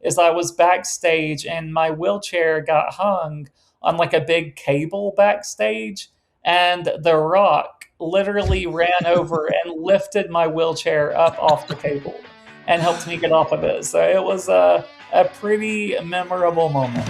is I was backstage and my wheelchair got hung on like a big cable backstage, and The Rock literally ran over and lifted my wheelchair up off the cable and helped me get off of it. So it was a pretty memorable moment.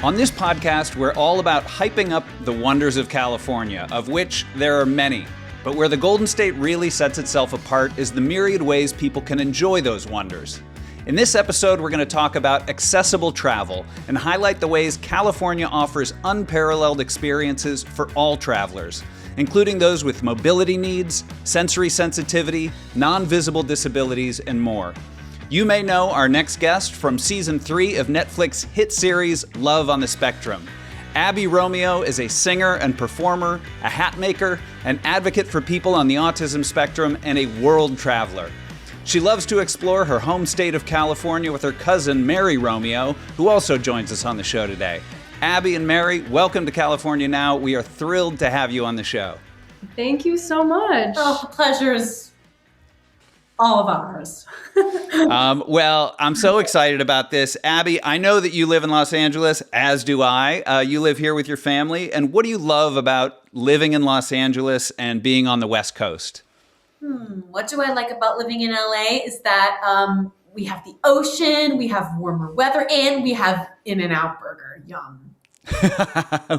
On this podcast, we're all about hyping up the wonders of California, of which there are many. But where the Golden State really sets itself apart is the myriad ways people can enjoy those wonders. In this episode, we're going to talk about accessible travel and highlight the ways California offers unparalleled experiences for all travelers, including those with mobility needs, sensory sensitivity, non-visible disabilities, and more. You may know our next guest from Season 3 of Netflix hit series Love on the Spectrum. Abbey Romeo is a singer and performer, a hat maker, an advocate for people on the autism spectrum, and a world traveler. She loves to explore her home state of California with her cousin, Mary Romeo, who also joins us on the show today. Abbey and Mary, welcome to California Now. We are thrilled to have you on the show. Thank you so much. Oh, the pleasure is all of ours. Well, I'm so excited about this. Abbey, I know that you live in Los Angeles, as do I. You live here with your family. And what do you love about living in Los Angeles and being on the West Coast? What do I like about living in LA is that we have the ocean, we have warmer weather, and we have In-N-Out Burger. Yum.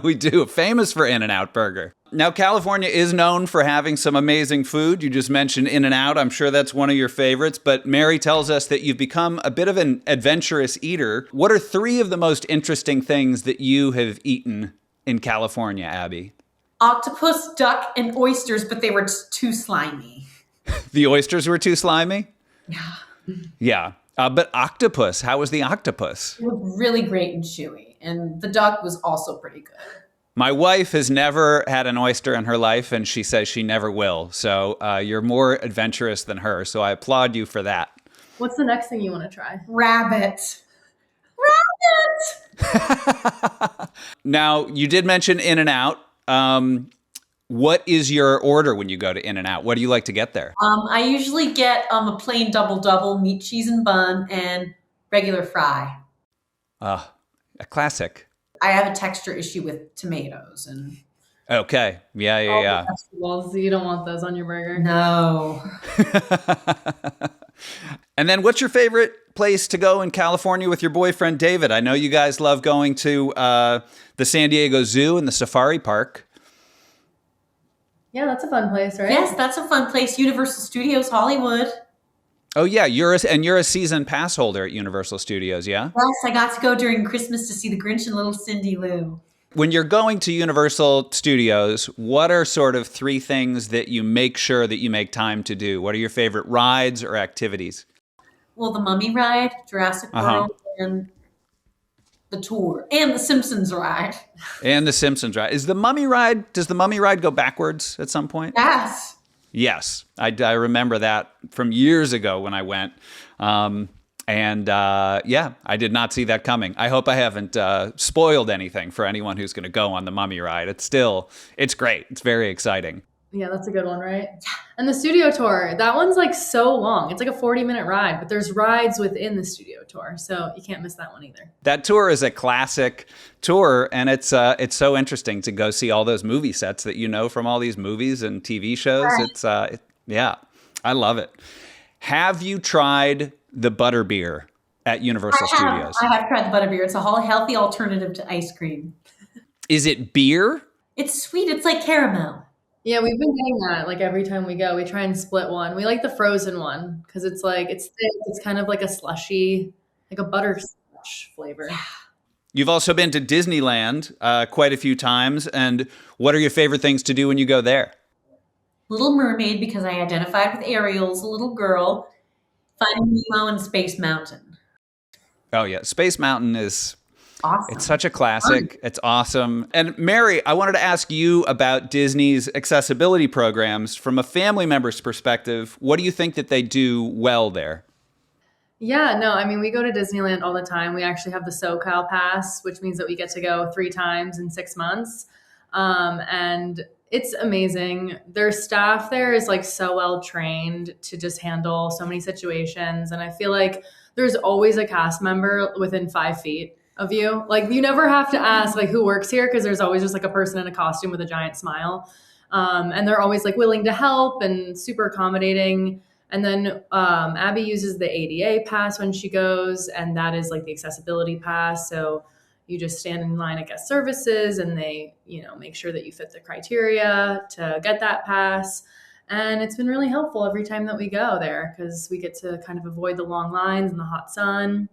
We do. Famous for In-N-Out Burger. Now, California is known for having some amazing food. You just mentioned In-N-Out. I'm sure that's one of your favorites. But Mary tells us that you've become a bit of an adventurous eater. What are 3 of the most interesting things that you have eaten in California, Abbey? Octopus, duck, and oysters, but they were too slimy. The oysters were too slimy? Yeah. Yeah. But octopus, how was the octopus? It was really great and chewy. And the duck was also pretty good. My wife has never had an oyster in her life, and she says she never will. So you're more adventurous than her. So I applaud you for that. What's the next thing you want to try? Rabbit. Now, you did mention In-N-Out. What is your order when you go to In-N-Out? What do you like to get there? I usually get a plain double, meat, cheese, and bun, and regular fry. A classic. I have a texture issue with tomatoes. And Okay. Yeah. Vegetables, you don't want those on your burger. No. And then what's your favorite place to go in California with your boyfriend, David? I know you guys love going to the San Diego Zoo and the Safari Park. Yeah, that's a fun place, right? Yes, that's a fun place. Universal Studios Hollywood. Oh, yeah. You're a season pass holder at Universal Studios, yeah? Yes, I got to go during Christmas to see The Grinch and Little Cindy Lou. When you're going to Universal Studios, what are sort of 3 things that you make sure that you make time to do? What are your favorite rides or activities? Well, the Mummy ride, Jurassic World, and the tour, and the Simpsons ride. And the Simpsons ride. Does the Mummy ride go backwards at some point? Yes. Yes. I remember that from years ago when I went. I did not see that coming. I hope I haven't spoiled anything for anyone who's going to go on the Mummy ride. It's great. It's very exciting. Yeah, that's a good one, right? And the studio tour, that one's like so long. It's like a 40-minute ride, but there's rides within the studio tour, so you can't miss that one either. That tour is a classic tour, and it's so interesting to go see all those movie sets that you know from all these movies and TV shows. Right. I love it. Have you tried the butterbeer at Universal Studios? I have tried the butterbeer. It's a whole healthy alternative to ice cream. Is it beer? It's sweet. It's like caramel. Yeah, we've been getting that like every time we go. We try and split one. We like the frozen one because it's thick. It's kind of like a slushy, like a butterscotch flavor. Yeah. You've also been to Disneyland quite a few times. And what are your favorite things to do when you go there? Little Mermaid, because I identified with Ariel as a little girl. Finding Nemo and Space Mountain. Oh, yeah. Space Mountain is awesome. It's such a classic. It's awesome. And Mary, I wanted to ask you about Disney's accessibility programs from a family member's perspective. What do you think that they do well there? Yeah, no, I mean, we go to Disneyland all the time. We actually have the SoCal Pass, which means that we get to go 3 times in 6 months. And It's amazing. Their staff there is like so well trained to just handle so many situations. And I feel like there's always a cast member within 5 feet of you. Like you never have to ask like who works here because there's always just like a person in a costume with a giant smile. And they're always like willing to help and super accommodating. And then Abby uses the ADA pass when she goes, and that is like the accessibility pass. So you just stand in line at guest services and they, make sure that you fit the criteria to get that pass. And it's been really helpful every time that we go there because we get to kind of avoid the long lines and the hot sun,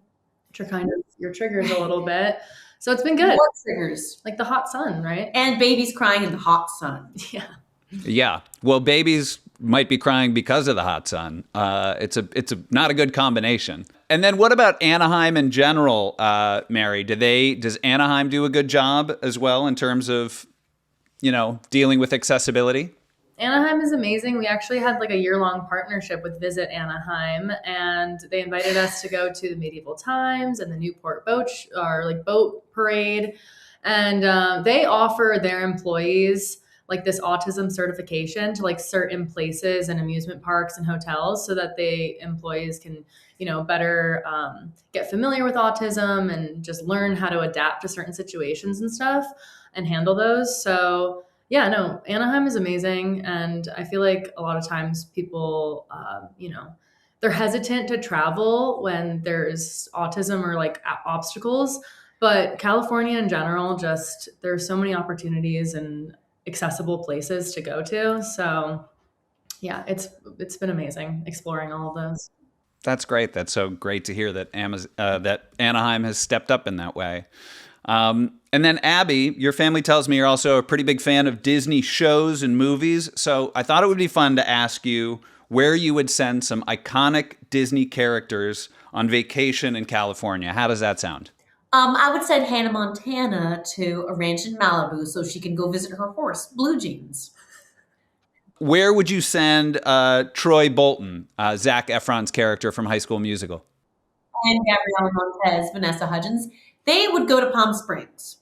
which are kind of your triggers a little bit. So it's been good. What triggers? Like the hot sun, right? And babies crying in the hot sun. Yeah. Yeah. Well, babies might be crying because of the hot sun. It's not a good combination. And then what about Anaheim in general, Mary? Does Anaheim do a good job as well in terms of, dealing with accessibility? Anaheim is amazing. We actually had like a year-long partnership with Visit Anaheim, and they invited us to go to the Medieval Times and the Newport boat parade. And they offer their employees like this autism certification to like certain places and amusement parks and hotels so that the employees can, better get familiar with autism and just learn how to adapt to certain situations and stuff and handle those. So yeah, no, Anaheim is amazing. And I feel like a lot of times people, they're hesitant to travel when there's autism or like obstacles, but California in general, just there's so many opportunities and accessible places to go to. So yeah, it's been amazing exploring all of those. That's great. That's so great to hear that that Anaheim has stepped up in that way. And then Abby, your family tells me you're also a pretty big fan of Disney shows and movies. So I thought it would be fun to ask you where you would send some iconic Disney characters on vacation in California. How does that sound? I would send Hannah Montana to a ranch in Malibu so she can go visit her horse, Blue Jeans. Where would you send Troy Bolton, Zac Efron's character from High School Musical? And Gabriella Montez, Vanessa Hudgens. They would go to Palm Springs.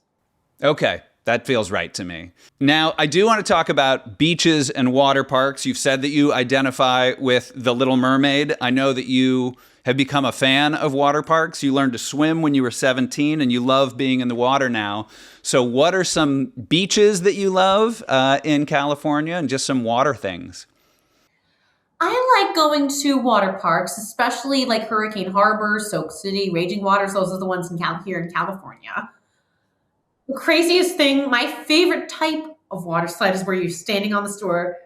Okay, that feels right to me. Now, I do want to talk about beaches and water parks. You've said that you identify with The Little Mermaid. I know that you have become a fan of water parks. You learned to swim when you were 17 and you love being in the water now. So what are some beaches that you love in California and just some water things? I like going to water parks, especially like Hurricane Harbor, Soak City, Raging Waters. Those are the ones here in California. The craziest thing, my favorite type of water slide is where you're standing on the store,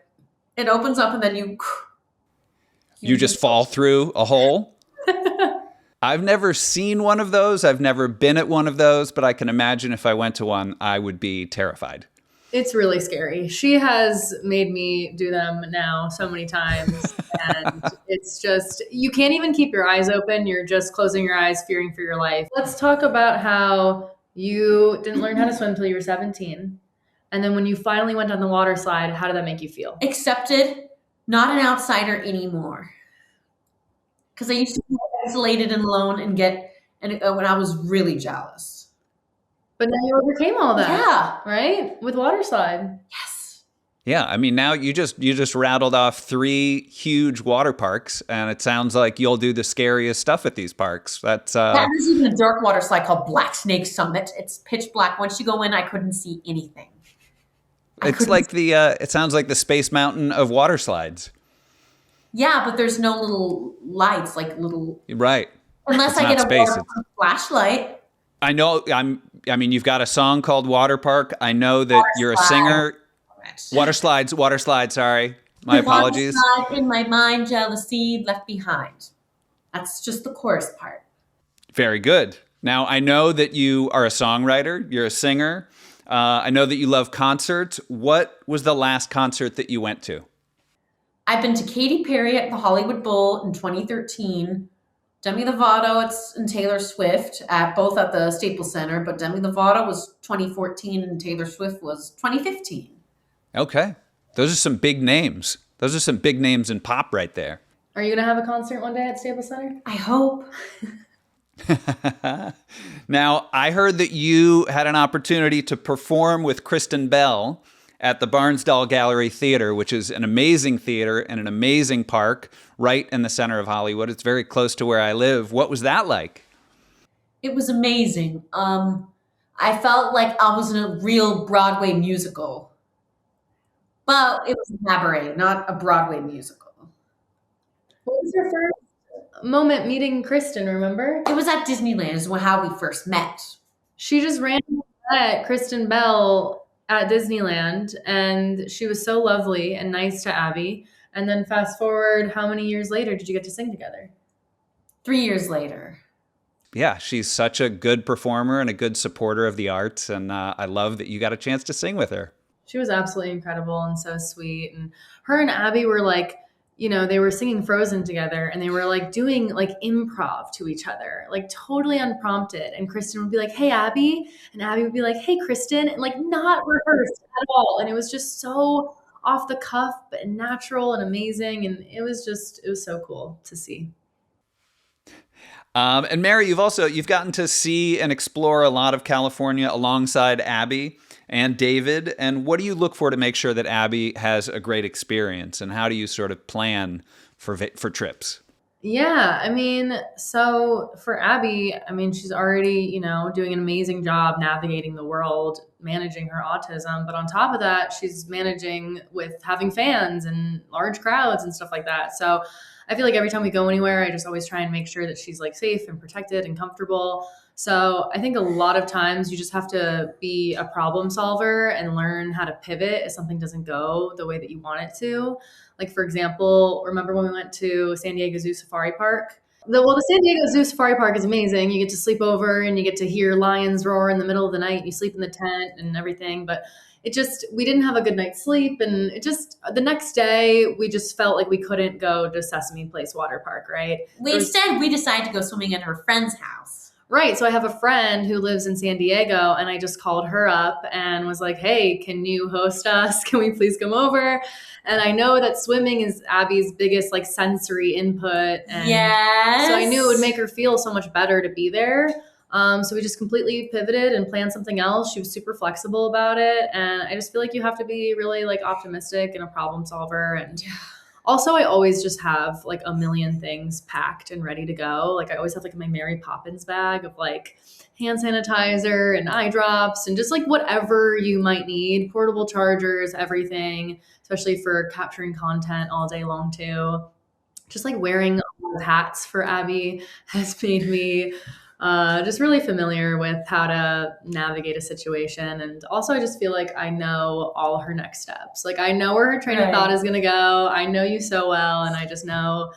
it opens up and then you just fall through a hole? I've never seen one of those. I've never been at one of those, but I can imagine if I went to one, I would be terrified. It's really scary. She has made me do them now so many times. And it's just, you can't even keep your eyes open. You're just closing your eyes, fearing for your life. Let's talk about how you didn't learn how to swim until you were 17. And then when you finally went on the water slide, how did that make you feel? Accepted, not an outsider anymore. Because I used to be isolated and alone when I was really jealous. But now you overcame all that. Yeah. Right? With water slide. Yes. Yeah, I mean, now you just rattled off 3 huge water parks, and it sounds like you'll do the scariest stuff at these parks. There's even a dark water slide called Black Snake Summit. It's pitch black. Once you go in, I couldn't see anything. It's like it sounds like the Space Mountain of water slides. Yeah, but there's no little lights, like little. Right. Unless It's I get not a space, waterproof flashlight. I know. I mean, you've got a song called Water Park. I know that you're a singer. Water slides. Sorry. My apologies. Water slide in my mind, jealousy left behind. That's just the chorus part. Very good. Now, I know that you are a songwriter. You're a singer. I know that you love concerts. What was the last concert that you went to? I've been to Katy Perry at the Hollywood Bowl in 2013. Demi Lovato and Taylor Swift, both at the Staples Center, but Demi Lovato was 2014 and Taylor Swift was 2015. Okay. Those are some big names. Those are some big names in pop right there. Are you going to have a concert one day at Staples Center? I hope. Now, I heard that you had an opportunity to perform with Kristen Bell at the Barnsdall Gallery Theater, which is an amazing theater and an amazing park right in the center of Hollywood. It's very close to where I live. What was that like? It was amazing. I felt like I was in a real Broadway musical. But it was a cabaret, not a Broadway musical. What was your first moment meeting Kristen, remember? It was at Disneyland is how we first met. She just randomly met Kristen Bell at Disneyland, and she was so lovely and nice to Abbey. And then fast forward, how many years later did you get to sing together? 3 years later. Yeah, she's such a good performer and a good supporter of the arts, and I love that you got a chance to sing with her. She was absolutely incredible and so sweet. And her and Abbey were like, they were singing Frozen together, and they were like doing like improv to each other, like totally unprompted. And Kristen would be like, "Hey, Abbey," and Abbey would be like, "Hey, Kristen," and like not rehearsed at all. And it was just so off the cuff, but natural and amazing. And it was so cool to see. And Mary, you've gotten to see and explore a lot of California alongside Abbey and David. And what do you look for to make sure that Abbey has a great experience? And how do you sort of plan for trips? Yeah, so for Abbey, she's already, doing an amazing job navigating the world, managing her autism. But on top of that, she's managing with having fans and large crowds and stuff like that. So I feel like every time we go anywhere, I just always try and make sure that she's like safe and protected and comfortable. So I think a lot of times you just have to be a problem solver and learn how to pivot if something doesn't go the way that you want it to. Like, for example, remember when we went to San Diego Zoo Safari Park? The San Diego Zoo Safari Park is amazing. You get to sleep over and you get to hear lions roar in the middle of the night. You sleep in the tent and everything. But we didn't have a good night's sleep. And the next day, we just felt like we couldn't go to Sesame Place Water Park, right? We decided to go swimming at her friend's house. Right. So I have a friend who lives in San Diego, and I just called her up and was like, "Hey, can you host us? Can we please come over?" And I know that swimming is Abbey's biggest like sensory input. And yes. So I knew it would make her feel so much better to be there. So we just completely pivoted and planned something else. She was super flexible about it. And I just feel like you have to be really like optimistic and a problem solver. And also, I always just have like a million things packed and ready to go. Like I always have like my Mary Poppins bag of like hand sanitizer and eye drops and just like whatever you might need, portable chargers, everything, especially for capturing content all day long too. Just like wearing hats for Abbey has made me just really familiar with how to navigate a situation. And also I just feel like I know all her next steps. Like I know where her train of thought is going to go. I know you so well. And I just know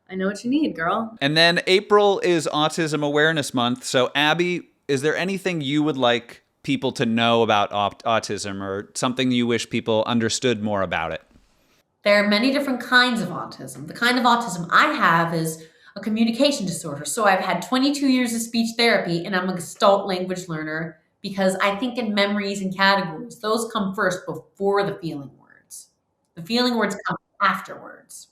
what you need, girl. And then April is Autism Awareness Month. So Abbey, is there anything you would like people to know about autism or something you wish people understood more about it? There are many different kinds of autism. The kind of autism I have is a communication disorder. So I've had 22 years of speech therapy, and I'm a Gestalt language learner because I think in memories and categories. Those come first before the feeling words. The feeling words come afterwards.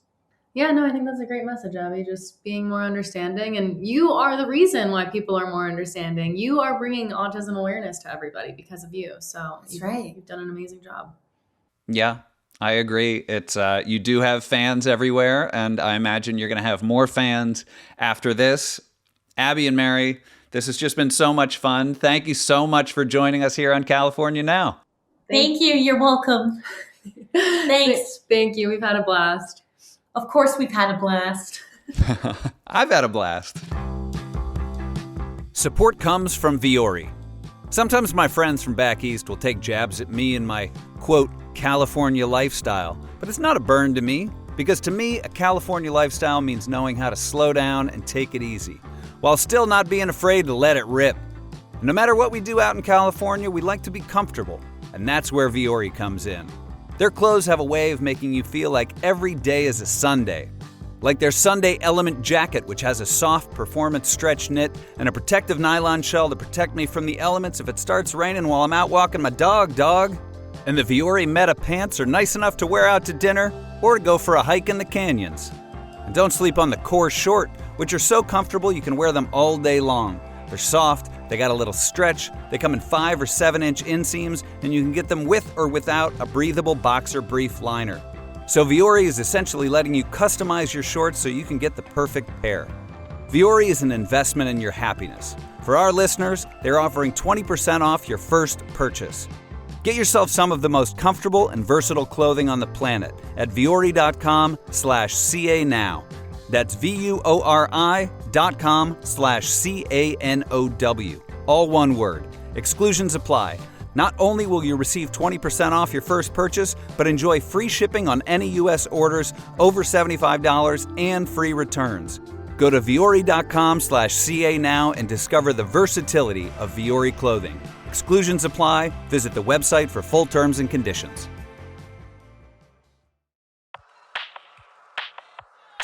Yeah, no, I think that's a great message, Abbey. Just being more understanding. And you are the reason why people are more understanding. You are bringing autism awareness to everybody because of you. So that's right. You've done an amazing job. Yeah. I agree. It's you do have fans everywhere, and I imagine you're going to have more fans after this. Abbey and Mary, this has just been so much fun. Thank you so much for joining us here on California Now. Thank you. You're welcome. Thanks. Thank you. We've had a blast. Of course we've had a blast. I've had a blast. Support comes from Viore. Sometimes my friends from back east will take jabs at me and my, quote, California lifestyle. But it's not a burn to me, because to me, a California lifestyle means knowing how to slow down and take it easy, while still not being afraid to let it rip. And no matter what we do out in California, we like to be comfortable, and that's where Viore comes in. Their clothes have a way of making you feel like every day is a Sunday. Like their Sunday Element jacket, which has a soft performance stretch knit and a protective nylon shell to protect me from the elements if it starts raining while I'm out walking my dog. And the Viore Meta pants are nice enough to wear out to dinner or to go for a hike in the canyons. And don't sleep on the Core Short, which are so comfortable you can wear them all day long. They're soft, They got a little stretch, they come in 5 or 7-inch inseams, and you can get them with or without a breathable boxer brief liner. So Vuori is essentially letting you customize your shorts so you can get the perfect pair. Vuori is an investment in your happiness. For our listeners, they're offering 20% off your first purchase. Get yourself some of the most comfortable and versatile clothing on the planet at vuori.com/CA now. That's VUORI.com/CANOW. All one word. Exclusions apply. Not only will you receive 20% off your first purchase, but enjoy free shipping on any U.S. orders over $75 and free returns. Go to vuori.com/CA now and discover the versatility of Vuori clothing. Exclusions apply. Visit the website for full terms and conditions.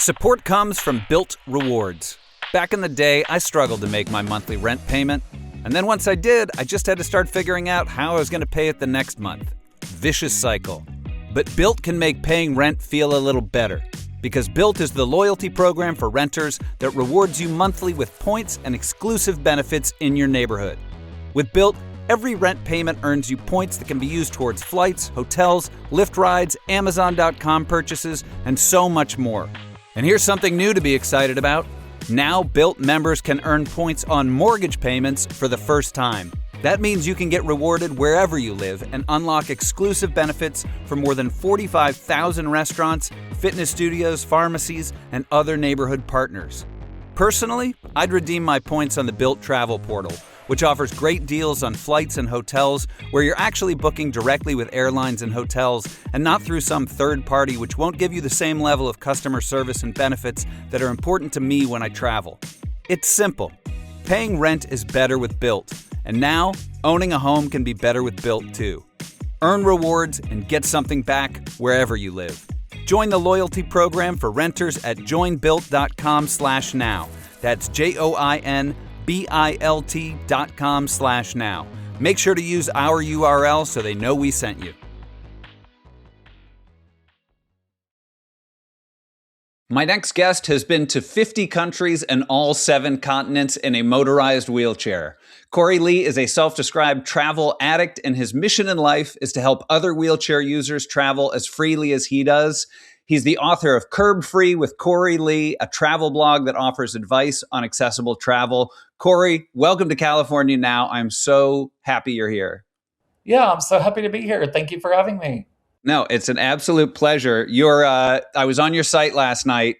Support comes from Built Rewards. Back in the day, I struggled to make my monthly rent payment. And then once I did, I just had to start figuring out how I was going to pay it the next month. Vicious cycle. But Built can make paying rent feel a little better. Because Built is the loyalty program for renters that rewards you monthly with points and exclusive benefits in your neighborhood. With Built, every rent payment earns you points that can be used towards flights, hotels, Lyft rides, Amazon.com purchases, and so much more. And here's something new to be excited about. Now, Built members can earn points on mortgage payments for the first time. That means you can get rewarded wherever you live and unlock exclusive benefits from more than 45,000 restaurants, fitness studios, pharmacies, and other neighborhood partners. Personally, I'd redeem my points on the Built Travel Portal, which offers great deals on flights and hotels where you're actually booking directly with airlines and hotels and not through some third party which won't give you the same level of customer service and benefits that are important to me when I travel. It's simple. Paying rent is better with Built. And now, owning a home can be better with Built too. Earn rewards and get something back wherever you live. Join the loyalty program for renters at joinbuilt.com/now. That's JOINBILT.com/now. Make sure to use our URL so they know we sent you. My next guest has been to 50 countries and all 7 continents in a motorized wheelchair. Cory Lee is a self-described travel addict, and his mission in life is to help other wheelchair users travel as freely as he does. He's the author of Curb Free with Cory Lee, a travel blog that offers advice on accessible travel. Cory, welcome to California Now. I'm so happy you're here. Yeah, I'm so happy to be here. Thank you for having me. No, it's an absolute pleasure. I was on your site last night.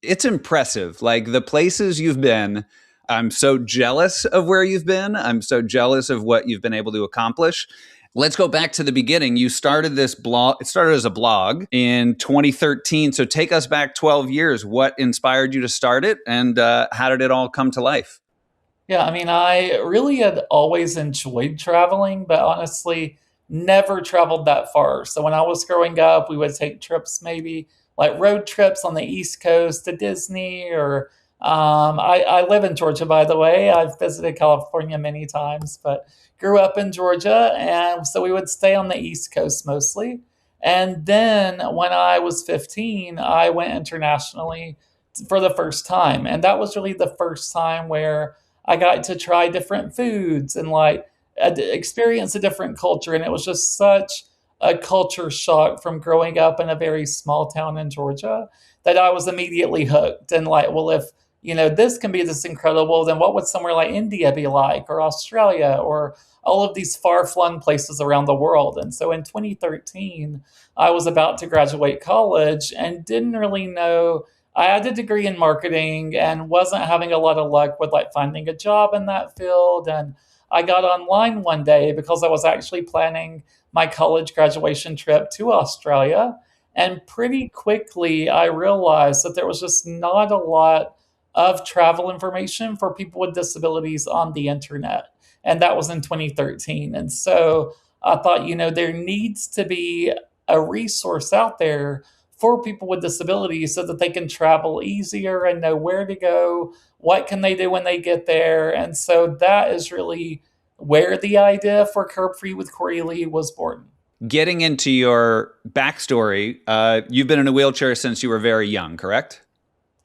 It's impressive. Like the places you've been, I'm so jealous of where you've been. I'm so jealous of what you've been able to accomplish. Let's go back to the beginning. You started this blog. It started as a blog in 2013. So take us back 12 years. What inspired you to start it, and how did it all come to life? Yeah, I mean, I really had always enjoyed traveling, but honestly, never traveled that far. So when I was growing up, we would take trips, maybe like road trips on the East Coast to Disney, or I live in Georgia, by the way. I've visited California many times, but grew up in Georgia. And so we would stay on the East Coast mostly. And then when I was 15, I went internationally for the first time. And that was really the first time where I got to try different foods and like experience a different culture. And it was just such a culture shock from growing up in a very small town in Georgia that I was immediately hooked. And like, well, if this can be this incredible, then what would somewhere like India be like, or Australia, or all of these far-flung places around the world? And so in 2013, I was about to graduate college and didn't really know. I had a degree in marketing and wasn't having a lot of luck with like finding a job in that field. And I got online one day because I was actually planning my college graduation trip to Australia. And pretty quickly, I realized that there was just not a lot of travel information for people with disabilities on the internet. And that was in 2013. And so I thought, there needs to be a resource out there for people with disabilities so that they can travel easier and know where to go, what can they do when they get there. And so that is really where the idea for Curb Free with Cory Lee was born. Getting into your backstory, you've been in a wheelchair since you were very young, correct?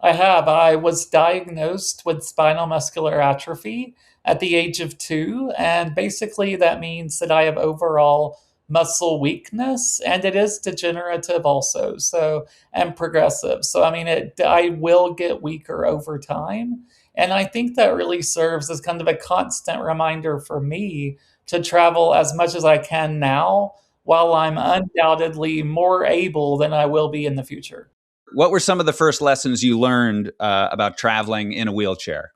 I have. I was diagnosed with spinal muscular atrophy at the age of 2. And basically, that means that I have overall muscle weakness, and it is degenerative also. So, and progressive. So, I mean, I will get weaker over time. And I think that really serves as kind of a constant reminder for me to travel as much as I can now, while I'm undoubtedly more able than I will be in the future. What were some of the first lessons you learned about traveling in a wheelchair?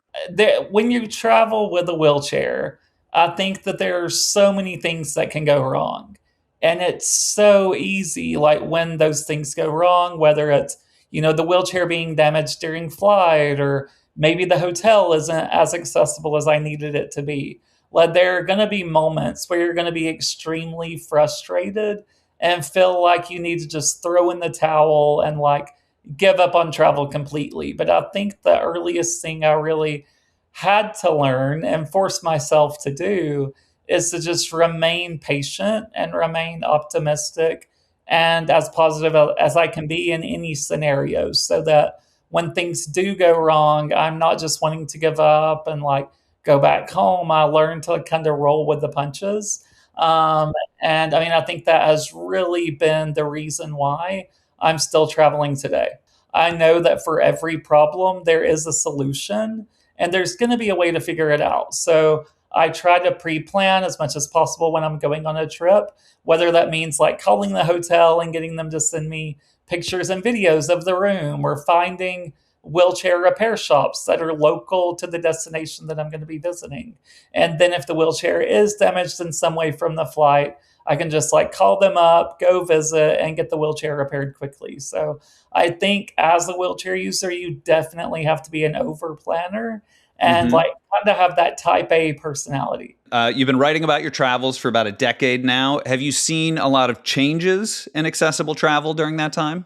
When you travel with a wheelchair, I think that there are so many things that can go wrong. And it's so easy, like when those things go wrong, whether it's, the wheelchair being damaged during flight, or maybe the hotel isn't as accessible as I needed it to be. Like there are going to be moments where you're going to be extremely frustrated and feel like you need to just throw in the towel and like give up on travel completely. But I think the earliest thing I really had to learn and force myself to do is to just remain patient and remain optimistic and as positive as I can be in any scenario, so that when things do go wrong, I'm not just wanting to give up and like go back home. I learn to kind of roll with the punches. Um, and I mean, I think that has really been the reason why I'm still traveling today. I know that for every problem, there is a solution, and there's going to be a way to figure it out. So I try to pre plan as much as possible when I'm going on a trip, whether that means like calling the hotel and getting them to send me pictures and videos of the room, or finding wheelchair repair shops that are local to the destination that I'm going to be visiting. And then if the wheelchair is damaged in some way from the flight, I can just like call them up, go visit, and get the wheelchair repaired quickly. So I think as a wheelchair user, you definitely have to be an over planner and Mm-hmm. like kind of have that type A personality. You've been writing about your travels for about a decade now. Have you seen a lot of changes in accessible travel during that time?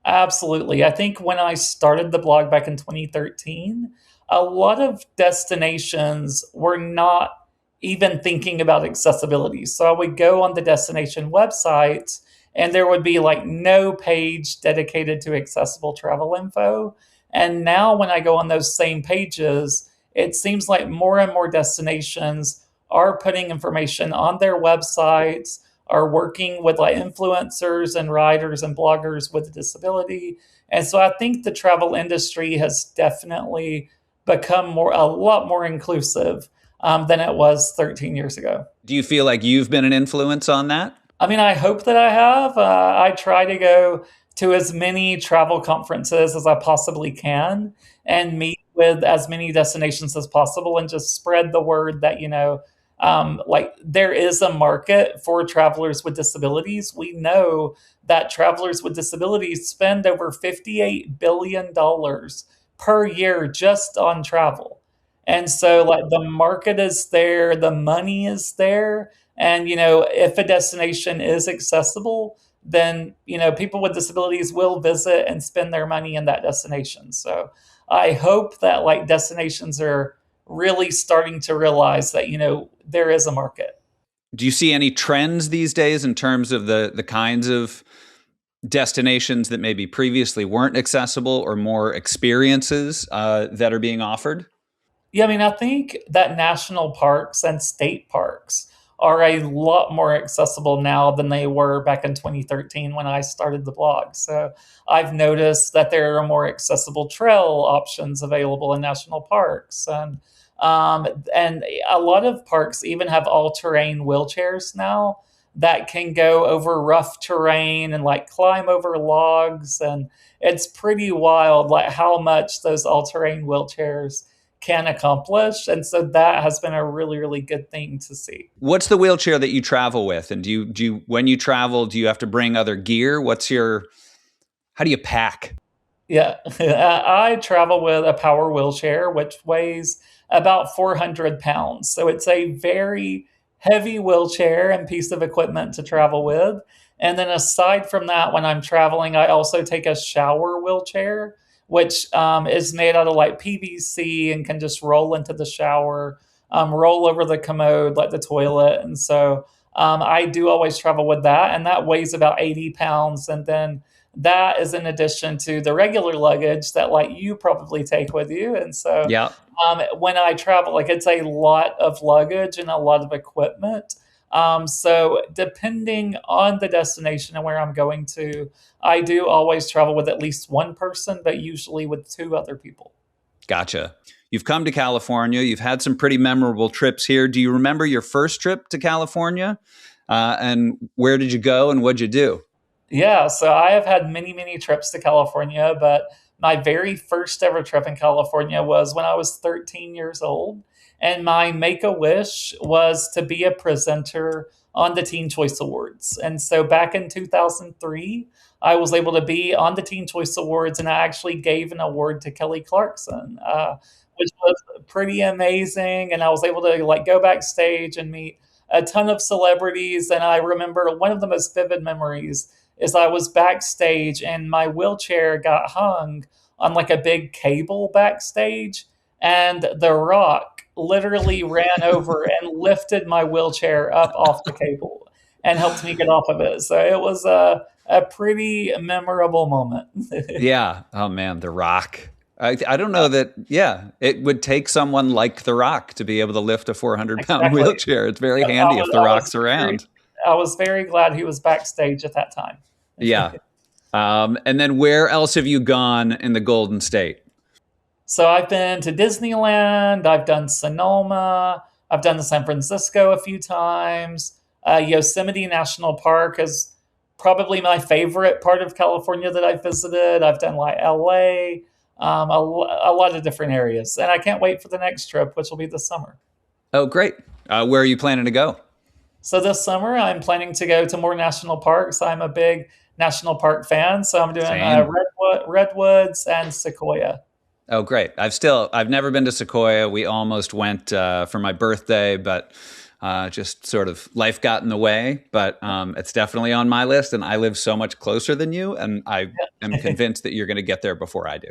Absolutely. I think when I started the blog back in 2013, a lot of destinations were not even thinking about accessibility. So I would go on the destination websites, and there would be like no page dedicated to accessible travel info. And now when I go on those same pages, it seems like more and more destinations are putting information on their websites, are working with like influencers and writers and bloggers with a disability. And so I think the travel industry has definitely become a lot more inclusive than it was 13 years ago. Do you feel like you've been an influence on that? I mean, I hope that I have. I try to go to as many travel conferences as I possibly can and meet with as many destinations as possible, and just spread the word that, like there is a market for travelers with disabilities. We know that travelers with disabilities spend over $58 billion per year just on travel. And so, like, the market is there, the money is there. And, if a destination is accessible, then, people with disabilities will visit and spend their money in that destination. So I hope that, like, destinations are really starting to realize that, there is a market. Do you see any trends these days in terms of the kinds of destinations that maybe previously weren't accessible, or more experiences that are being offered? Yeah, I mean, I think that national parks and state parks are a lot more accessible now than they were back in 2013 when I started the blog. So I've noticed that there are more accessible trail options available in national parks. And a lot of parks even have all-terrain wheelchairs now that can go over rough terrain and like climb over logs. And it's pretty wild, like how much those all-terrain wheelchairs can accomplish. And so that has been a really, really good thing to see. What's the wheelchair that you travel with? And do you when you travel, do you have to bring other gear? How do you pack? Yeah, I travel with a power wheelchair, which weighs about 400 pounds. So it's a very heavy wheelchair and piece of equipment to travel with. And then aside from that, when I'm traveling, I also take a shower wheelchair, which is made out of like PVC and can just roll into the shower, roll over the commode like the toilet. And so I do always travel with that. And that weighs about 80 pounds. And then that is in addition to the regular luggage that like you probably take with you. And so Yeah. when I travel, like it's a lot of luggage and a lot of equipment. So depending on the destination and where I'm going to, I do always travel with at least one person, but usually with two other people. Gotcha. You've come to California. You've had some pretty memorable trips here. Do you remember your first trip to California? And where did you go and what'd you do? Yeah, so I have had many, many trips to California, but my very first ever trip in California was when I was 13 years old. And my make a wish was to be a presenter on the Teen Choice Awards. And so back in 2003, I was able to be on the Teen Choice Awards, and I actually gave an award to Kelly Clarkson, which was pretty amazing. And I was able to like go backstage and meet a ton of celebrities. And I remember one of the most vivid memories is I was backstage and my wheelchair got hung on like a big cable backstage, and The Rock literally ran over and lifted my wheelchair up off the cable and helped me get off of it. So it was a pretty memorable moment. Yeah. Oh man, The Rock. I don't know that. Yeah, it would take someone like The Rock to be able to lift a 400-pound Exactly. wheelchair. It's very handy if The Rock's around. I was very glad he was backstage at that time. Yeah. And then where else have you gone in the Golden State? So I've been to Disneyland, I've done Sonoma, I've done to San Francisco a few times. Yosemite National Park is probably my favorite part of California that I've visited. I've done like LA, a lot of different areas. And I can't wait for the next trip, which will be this summer. Oh, great. Where are you planning to go? So this summer, I'm planning to go to more national parks. I'm a big national park fan, so I'm doing Same. Redwoods and Sequoia. Oh, great. I've never been to Sequoia. We almost went for my birthday, but just sort of life got in the way. But it's definitely on my list, and I live so much closer than you, and I am convinced that you're going to get there before I do.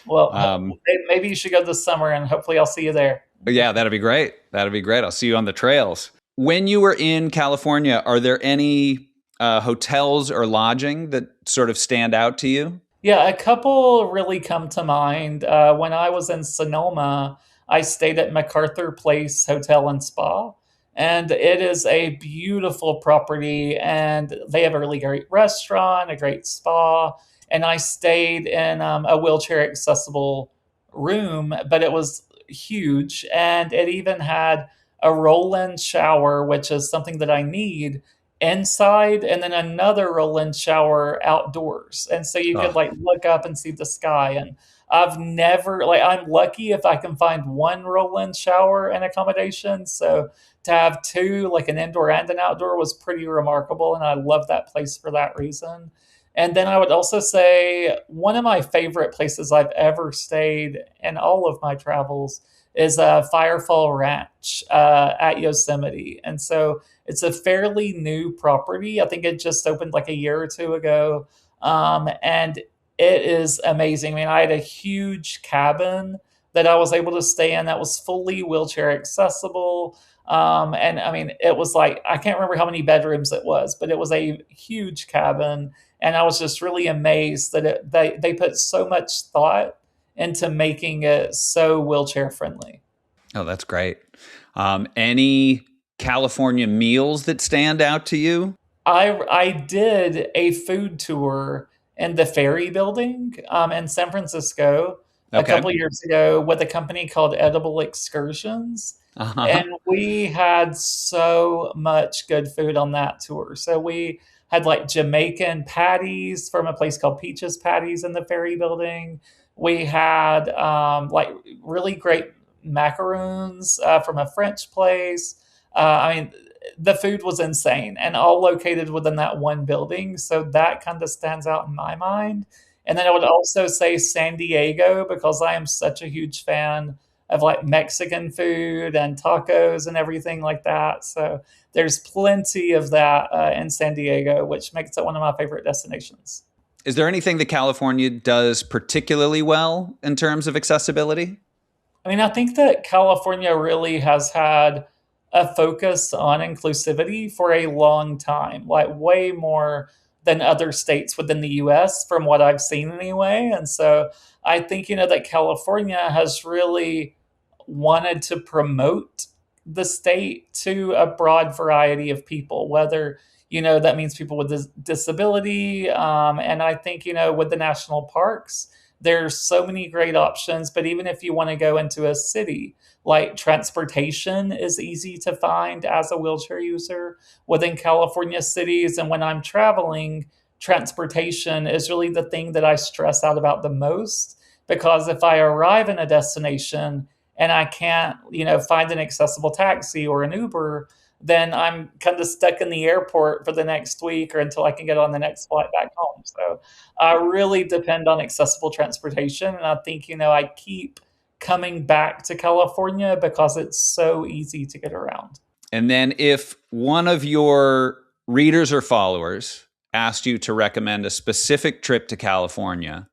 Well, maybe you should go this summer, and hopefully I'll see you there. Yeah, that'd be great. That'd be great. I'll see you on the trails. When you were in California, are there any hotels or lodging that sort of stand out to you? Yeah, a couple really come to mind. When I was in Sonoma, I stayed at MacArthur Place Hotel and Spa, and it is a beautiful property. And they have a really great restaurant, a great spa, and I stayed in a wheelchair accessible room, but it was huge, and it even had a roll-in shower, which is something that I need inside, and then another roll-in shower outdoors. And so you could Oh, like look up and see the sky. And I've never like I'm lucky if I can find one roll-in shower and accommodation. So to have two, like an indoor and an outdoor, was pretty remarkable. And I love that place for that reason. And then I would also say one of my favorite places I've ever stayed in all of my travels is Firefall Ranch at Yosemite. And so it's a fairly new property. I think it just opened like a year or two ago. And it is amazing. I mean, I had a huge cabin that I was able to stay in that was fully wheelchair accessible. And I mean, it was like, I can't remember how many bedrooms it was, but it was a huge cabin. And I was just really amazed that they put so much thought into making it so wheelchair friendly. oh, that's great. Any California meals that stand out to you? I did a food tour in the Ferry Building in San Francisco a Okay. couple years ago with a company called Edible Excursions. Uh-huh. And we had so much good food on that tour. So we had like Jamaican patties from a place called Peaches Patties in the Ferry Building. We had like really great macaroons from a French place. I mean, the food was insane and all located within that one building. So that kind of stands out in my mind. And then I would also say San Diego because I am such a huge fan of like Mexican food and tacos and everything like that. So there's plenty of that in San Diego, which makes it one of my favorite destinations. Is there anything that California does particularly well in terms of accessibility? I mean, I think that California really has had a focus on inclusivity for a long time, like way more than other states within the US from what I've seen anyway. And so I think, that California has really wanted to promote the state to a broad variety of people, whether, that means people with disability. And I think, with the national parks, there's so many great options. But even if you want to go into a city, like transportation is easy to find as a wheelchair user within California cities. And when I'm traveling, transportation is really the thing that I stress out about the most. Because if I arrive in a destination and I can't, find an accessible taxi or an Uber, then I'm kind of stuck in the airport for the next week or until I can get on the next flight back home. So I really depend on accessible transportation. And I think, I keep coming back to California because it's so easy to get around. And then if one of your readers or followers asked you to recommend a specific trip to California,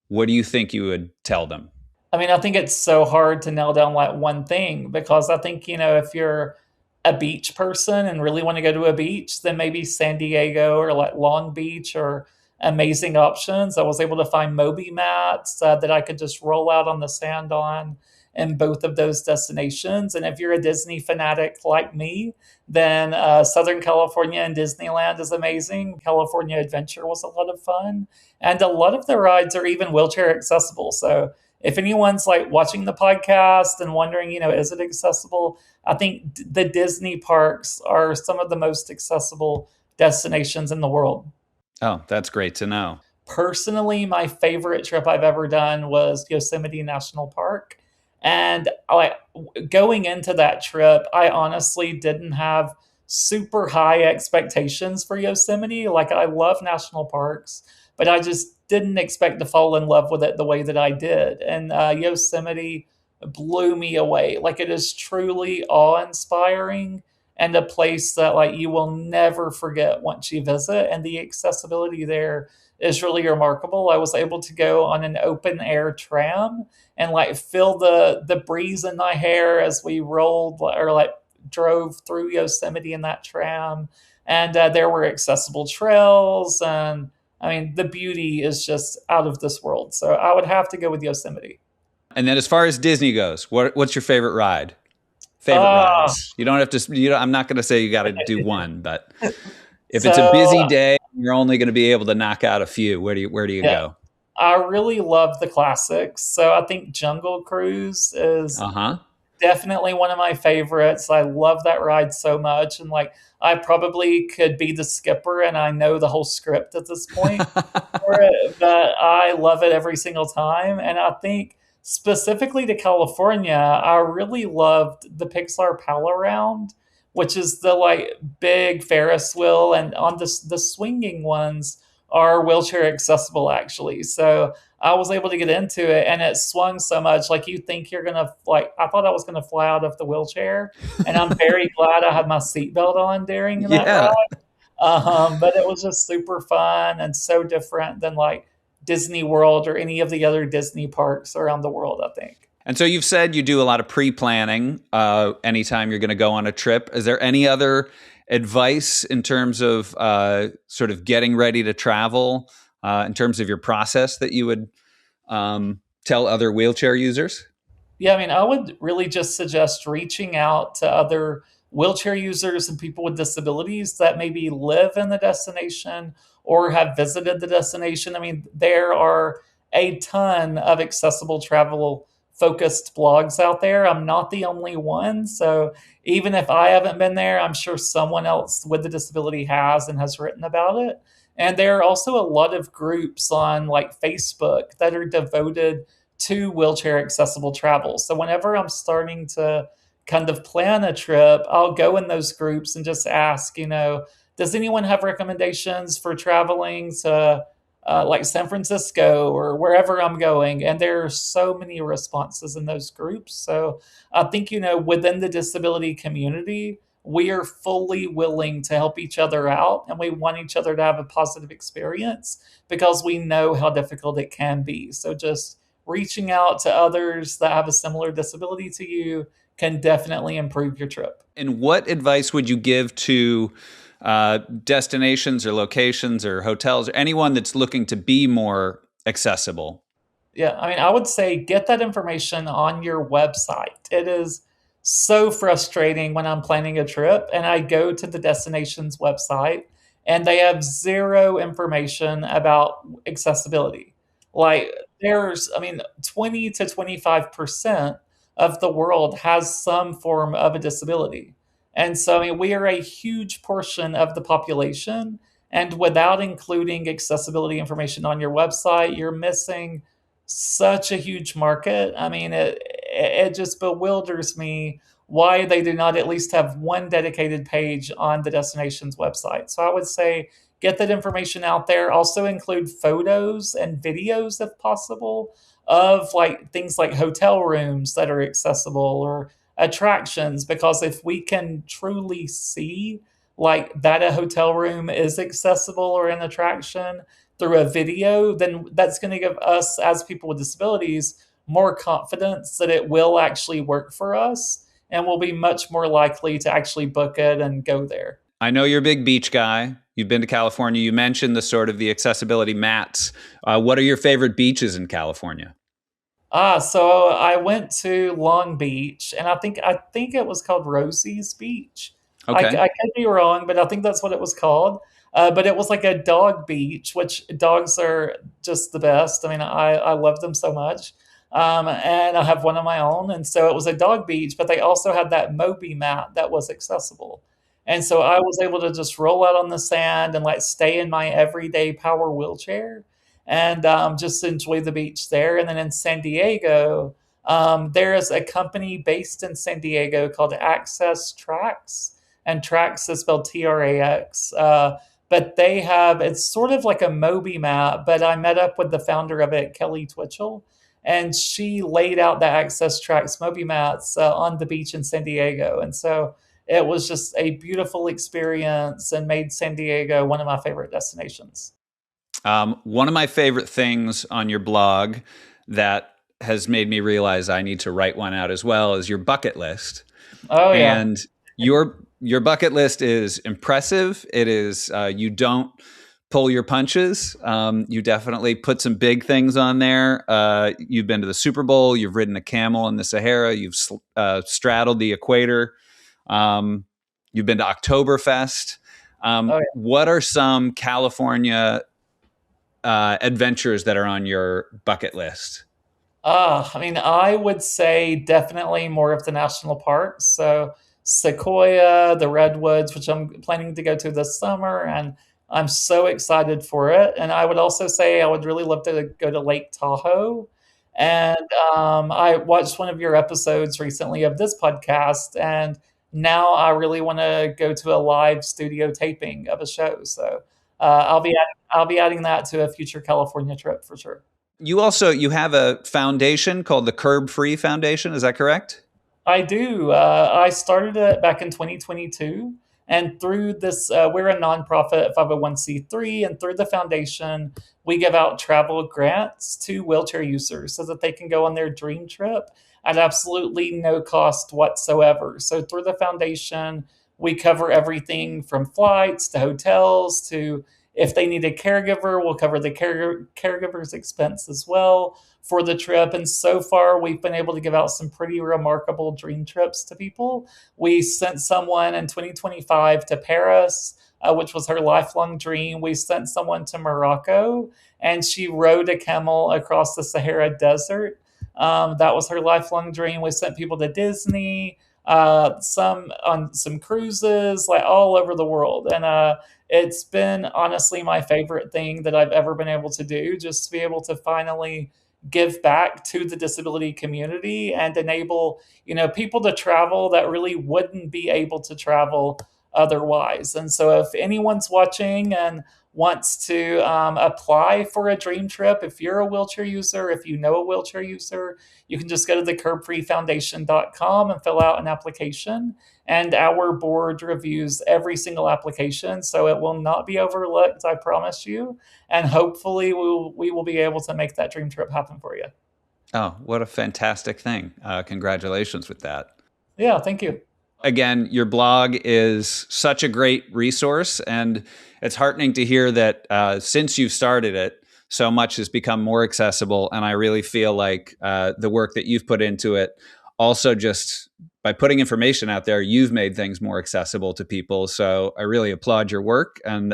what do you think you would tell them? I mean, I think it's so hard to nail down like one thing because I think, if you're a beach person and really want to go to a beach, then maybe San Diego or like Long Beach or amazing options. I was able to find Moby mats that I could just roll out on the sand on in both of those destinations. And if you're a Disney fanatic like me, then Southern California and Disneyland is amazing. California Adventure was a lot of fun. And a lot of the rides are even wheelchair accessible. So if anyone's like watching the podcast and wondering, is it accessible? I think the Disney parks are some of the most accessible destinations in the world. Oh, that's great to know. Personally, my favorite trip I've ever done was Yosemite National Park. And like going into that trip, I honestly didn't have super high expectations for Yosemite. Like I love national parks, but I just didn't expect to fall in love with it the way that I did. And Yosemite blew me away. Like it is truly awe-inspiring and a place that like you will never forget once you visit. And the accessibility there is really remarkable. I was able to go on an open air tram and like feel the breeze in my hair as we rolled or like drove through Yosemite in that tram. And there were accessible trails. And I mean, the beauty is just out of this world. So I would have to go with Yosemite. And then as far as Disney goes, what's your favorite ride? Favorite rides? You don't have to, I'm not going to say you got to do one, but if it's a busy day, you're only going to be able to knock out a few. Where do you go? I really love the classics. So I think Jungle Cruise is definitely one of my favorites. I love that ride so much. And like, I probably could be the skipper and I know the whole script at this point for it, but I love it every single time. And I think specifically to California, I really loved the Pixar Pal Around, which is the like big Ferris wheel, and on the swinging ones are wheelchair accessible actually. So I was able to get into it and it swung so much. Like you think you're going to like, I thought I was going to fly out of the wheelchair, and I'm very glad I had my seatbelt on during that ride. But it was just super fun and so different than like Disney World or any of the other Disney parks around the world, I think. And so you've said you do a lot of pre-planning anytime you're going to go on a trip. Is there any other advice in terms of sort of getting ready to travel, in terms of your process that you would tell other wheelchair users? Yeah, I mean, I would really just suggest reaching out to other wheelchair users and people with disabilities that maybe live in the destination or have visited the destination. I mean, there are a ton of accessible travel focused blogs out there. I'm not the only one. So even if I haven't been there, I'm sure someone else with the disability has and has written about it. And there are also a lot of groups on like Facebook that are devoted to wheelchair accessible travel. So whenever I'm starting to kind of plan a trip, I'll go in those groups and just ask, does anyone have recommendations for traveling to like San Francisco or wherever I'm going? And there are so many responses in those groups. So I think, within the disability community, we are fully willing to help each other out, and we want each other to have a positive experience because we know how difficult it can be. So just reaching out to others that have a similar disability to you can definitely improve your trip. And what advice would you give to destinations or locations or hotels or anyone that's looking to be more accessible? Yeah, I mean, I would say get that information on your website. It is so frustrating when I'm planning a trip and I go to the destination's website and they have zero information about accessibility. Like, I mean, 20 to 25% of the world has some form of a disability. And so, I mean, we are a huge portion of the population. And without including accessibility information on your website, you're missing such a huge market. I mean, it just bewilders me why they do not at least have one dedicated page on the destination's website. So I would say get that information out there. Also include photos and videos if possible of like things like hotel rooms that are accessible or attractions, because if we can truly see like that a hotel room is accessible or an attraction through a video, then that's going to give us as people with disabilities more confidence that it will actually work for us, and we'll be much more likely to actually book it and go there. I know you're a big beach guy. You've been to California. You mentioned the sort of the accessibility mats. What are your favorite beaches in California? So I went to Long Beach, and I think it was called Rosie's Beach. Okay. I could be wrong, but I think that's what it was called. But it was like a dog beach, which dogs are just the best. I mean, I love them so much. And I have one of my own, and so it was a dog beach, but they also had that Moby mat that was accessible. And so I was able to just roll out on the sand and like stay in my everyday power wheelchair and just enjoy the beach there. And then in San Diego, there is a company based in San Diego called Access Tracks, and Tracks is spelled Trax. But they have it's sort of like a Moby map. But I met up with the founder of it, Kelly Twitchell, and she laid out the Access Tracks Moby mats on the beach in San Diego, and so it was just a beautiful experience and made San Diego one of my favorite destinations. One of my favorite things on your blog that has made me realize I need to write one out as well is your bucket list. Oh yeah. And your bucket list is impressive. It is you don't pull your punches. You definitely put some big things on there. You've been to the Super Bowl. You've ridden a camel in the Sahara. You've straddled the equator. You've been to Oktoberfest. Oh yeah. What are some California adventures that are on your bucket list? I mean, I would say definitely more of the national parks. So Sequoia, the Redwoods, which I'm planning to go to this summer, and I'm so excited for it. And I would also say I would really love to go to Lake Tahoe. And I watched one of your episodes recently of this podcast, and now I really want to go to a live studio taping of a show. So I'll be adding that to a future California trip for sure. You have a foundation called the Curb Free Foundation. Is that correct? I do. I started it back in 2022. And through this, we're a nonprofit 501c3. And through the foundation, we give out travel grants to wheelchair users so that they can go on their dream trip at absolutely no cost whatsoever. So through the foundation, we cover everything from flights to hotels to if they need a caregiver, we'll cover the caregiver's expense as well for the trip. And so far, we've been able to give out some pretty remarkable dream trips to people. We sent someone in 2025 to Paris, which was her lifelong dream. We sent someone to Morocco, and she rode a camel across the Sahara Desert. That was her lifelong dream. We sent people to Disney, some on some cruises, like all over the world. And it's been honestly my favorite thing that I've ever been able to do, just to be able to finally give back to the disability community and enable, people to travel that really wouldn't be able to travel otherwise. And so if anyone's watching and wants to apply for a dream trip, if you're a wheelchair user, if you know a wheelchair user, you can just go to the curbfreefoundation.com and fill out an application. And our board reviews every single application, so it will not be overlooked, I promise you. And hopefully we will be able to make that dream trip happen for you. Oh, what a fantastic thing. Congratulations with that. Yeah, thank you. Again, your blog is such a great resource, and it's heartening to hear that since you've started it, so much has become more accessible. And I really feel like the work that you've put into it, also just by putting information out there, you've made things more accessible to people. So I really applaud your work. And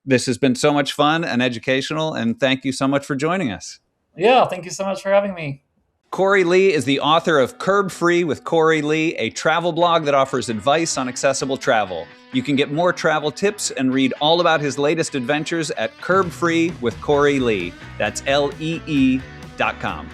this has been so much fun and educational. And thank you so much for joining us. Yeah, thank you so much for having me. Cory Lee is the author of Curb Free with Cory Lee, a travel blog that offers advice on accessible travel. You can get more travel tips and read all about his latest adventures at Curb Free with Cory Lee. That's LEE.com.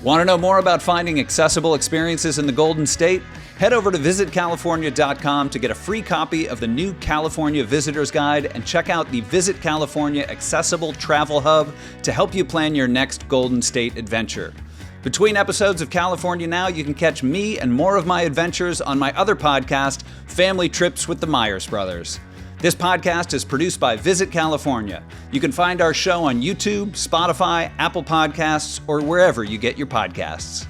Want to know more about finding accessible experiences in the Golden State? Head over to visitcalifornia.com to get a free copy of the new California Visitor's Guide and check out the Visit California Accessible Travel Hub to help you plan your next Golden State adventure. Between episodes of California Now, you can catch me and more of my adventures on my other podcast, Family Trips with the Meyers Brothers. This podcast is produced by Visit California. You can find our show on YouTube, Spotify, Apple Podcasts, or wherever you get your podcasts.